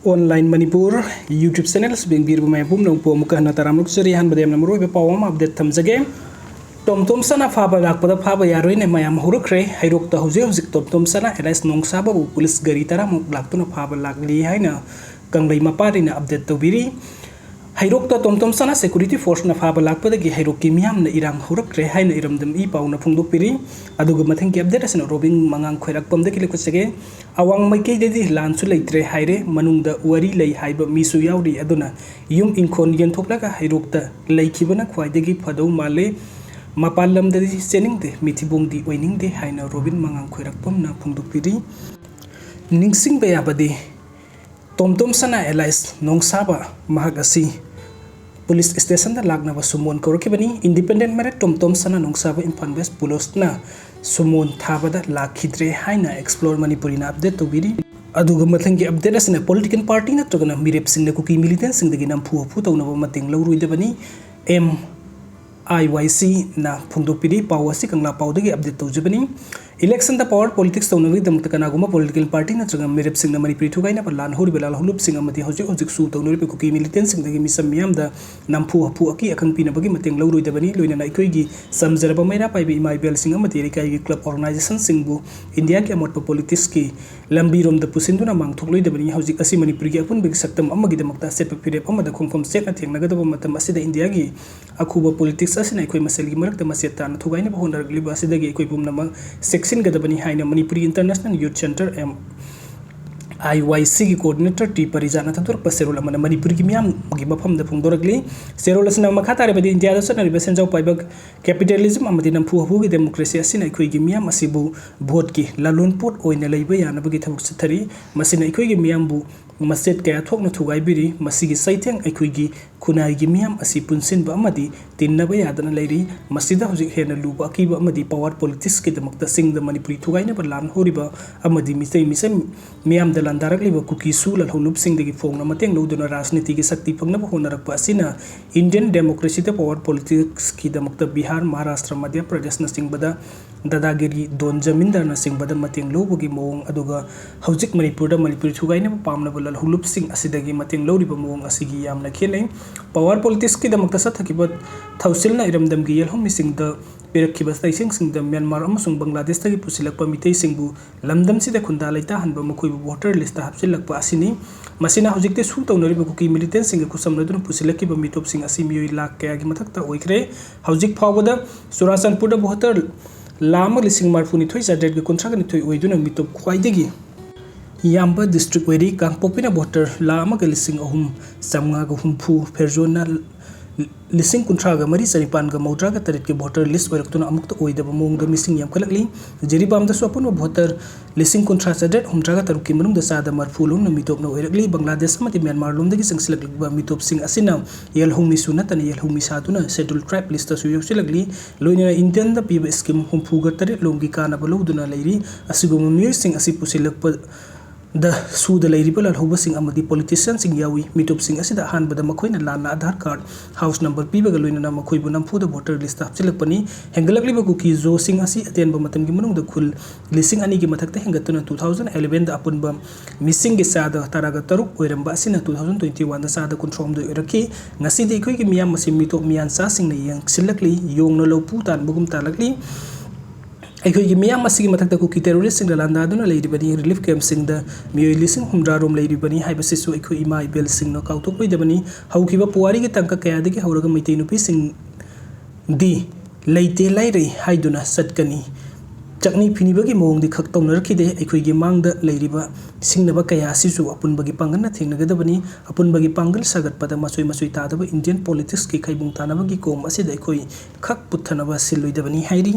Online Manipur YouTube channel bengbir bumay bum nong po muka na taram luxury han badem namro be pawam update thamjage tom sana phaba lakpada phaba yaroi ne mayam hurukre hairok ta huje hujik tom sana elas nong saba bu police gari taram laktuna phaba lakli haina kanglai mapari na update to biri hairok ta tom sana security force na phaba lakpada gi hairok ki miyam na irang hurukre haina iramdam I pauna phungdok piri aduga mathang ki update asna robing mangang khoirak pamde ki lekusege awang maikei dedi lan su leitre haire manungda wari lei haiba misu yauri aduna yum inkon yen thoklaga hairok ta leikibana khwaidegi phadau male mapalam dedi sening de mithibong di oining de haina robin mangang khoirak pam na phungdok piri ningsing be abadi tom sana elais nongsaba mahagasi police station da lagna ba sumon korokibani independent merit tom sana nongsaba imphal west police na sumon thabada lakhidre haina explore manipuri na update to biri aduga mathangi update asna political party na togana mirep singna kuki militant singdagi nampu pu tawna ba mating lawruidabani MIYC na phungdokpiri pawasi kangla pawdagi update tawjabani election da power politics tawnawi damta kanaguma political party na changa mirep singna manipuri thugaina palan hori belal hulup singa amati hojik su tawnori pe kuki militant singdagi misam miyam da nampu hapu aki akang pina bagi mating lawruidabani loina na ikoigi samjaraba maira paibe MIBL singa amati rikai gi club organization singbu India ki amot politics ki lambi rom da pusinduna mangthokloidabani hojik asi manipuri gi apun big saktam amagi damakta set pirep amada khongphom set na thengnagadaba matam asida India gi akuba politics asina ikoi maselgi marakta maseta na thugaina ba honargli ba asida gi ikoi bumnama section gadabani haina Manipuri International Youth Center MIYC की coordinator T परिजाना थंतुर पसेरोल मन मणिपुर की मियाम गी मफम the फुंगदोरगली सेरोल असना मखा तारे बदि India the सनरि बेसेंजाव पाइबक capitalism अमदि नमफु हबु गी democracy असिना इखोइ गी मियाम असिबु भोट की लालुन पोट ओइना लैबा यानबगी थबुक सथरि मसिना इखोइ गी मियाम बु मसेट कया थोकना थुगाइबिरि मसिगी सैथेंग इखोइ गी खुनाइ गी मियाम असि पुनसिनबा अमदि तिन्नबा यादना लैरि मसिदा हुजिक हेना लुबा अकिबा अमदि पावर पॉलिटिक्स के दमकता सिंग द मणिपुरी थुगाइना बा लान होरिबा अमदि मिसै मियाम द लांदारकलिबा कुकी सु लहौलुप सिंगदगी फोंगना मतेंग लौदुना राजनीति की शक्ति फंगनबा होनरकपा असिना Indian democracy the power politics की दमकता बिहार महाराष्ट्र मध्य प्रदेश न सिंगबदा दादागिरी दोन जमींदार न सिंगबदा मतेंग लौबगी मोंग अदुगा हौजिक मणिपुर द मणिपुरी थुगाइना पामनबा लहौलुप सिंग असिदगी मतेंग लौरिबा मोंग असिगी यामना खेलै पावर पॉलिटिक्स की दमकता सथकिबा थौसिलना इरमदमगी यलहोम मिसिंग द पेरखिबा तैसिंग सिंग द म्यांमार अमसुंग बांग्लादेश तगी पुसिलकपा मितै सिंगबु लमदम सिदा खुंदा लैता हनबा मखोइबु वोटर लिस्ट हापसिलकपा असिनी मसिना हौजिकते सु तौनरिबा कुकी मिलिटेंट सिंग खुसमनदुन पुसिलकिबा मिटोप सिंग असि मियोइ लाख कयागी मथक्ता ओइख्रे हौजिक फावबदा सुरासनपुर द वोटर लाम लिसिंग मारफुनि थोइ जाडेट ग कुंथ्रागनि थोइ ओइदुना मिटोप ख्वाइदगी याम्बा डिस्ट्रिक्ट वेरी कांगपोपिना वोटर लाम ग लिसिंग अहुम समगा ग हुमफु फेरजोना लिसिंग कुंथ्रागा मरी चनिपानगा मौद्रागा तरेट के वोटर लिस्ट ओइरक्तुना अमुक्त ओइदबा मोंगदा मिसिंग यामखलकली जेरिबामदा सुअपुन वोटर लिसिंग कुंथ्रा सडेट हुमद्रागा तरुक की मनुंगदा सादा मरफुलुन मिटोपना ओइरकली बांग्लादेश अमति म्यांमार लोमदगी संगसिलकलिबा मिटोप सिंग असिना येलहोंगमी सुनतन येलहोंगमी सातुना शेड्यूल ट्राइब लिस्ट सु योक्सिलकली लोइना इंडियन द पीब स्कीम हुमफुगा तरेट लोंगी कानाबा लौदुना लैरी असिगुम मियोइ सिंग असि पुसिलकपा द सूद लैरिबा लहौबसिंग अमदि पॉलिटिशियन सिंग यावी मिटोप सिंग असिदा हानबदा मखोइना लाना आधार कार्ड हाउस नंबर पीबगा लोइना मखोइबु नमफुदा वोटर लिस्ट हापसिलकपनी हेंगलकलिबा कुकी जो सिंग असि अतेनबा मतमगी मनुंगदा खुल लिसिंग अनि की मथक्ता हेंगतुना 2011 दा अपुनबा मिसिंग गे सादा तारागा तरुक ओइरंबा असिना 2021 दा सादा कुंथ्रोम दो ओइरकी ngasi de इखोइगी मियाम मसि मिटोप मियानसा सिंग ने यंगसिलकली योंगनो लौपु तानबगुम तालकली अखोई मियाम मसिगी मथक्ता कुकी टेररिस्ट सिंग लांदादुना लेरिबनी रिलीफ कैंप सिंग द मियोइ लिसिंग हुमद्रा रोम लेरिबनी हाइबसिसु अखोई इमा इबेल सिंग न काउथोकबैदबनी हौखिबा पुवारी गे तंका कयादगी हौरगा मैतै नुपि सिंग दी लैते लाइरै हाइदुना सटकनी चकनी फिनिबगी मोंगदी खक तौनरखिदे अखोइगी मांगदा लैरिबा सिंगनबा कया सिसु अपुनबगी पांगन थेंगनगदबनी अपुनबगी पांगल सागतपदा मसोइ मसोइ तादबा इंडियन पॉलिटिक्स की खैबुंग तानबगी कोम असिदा अखोइ खक पुथनबा सिलुइदबनी हाइरी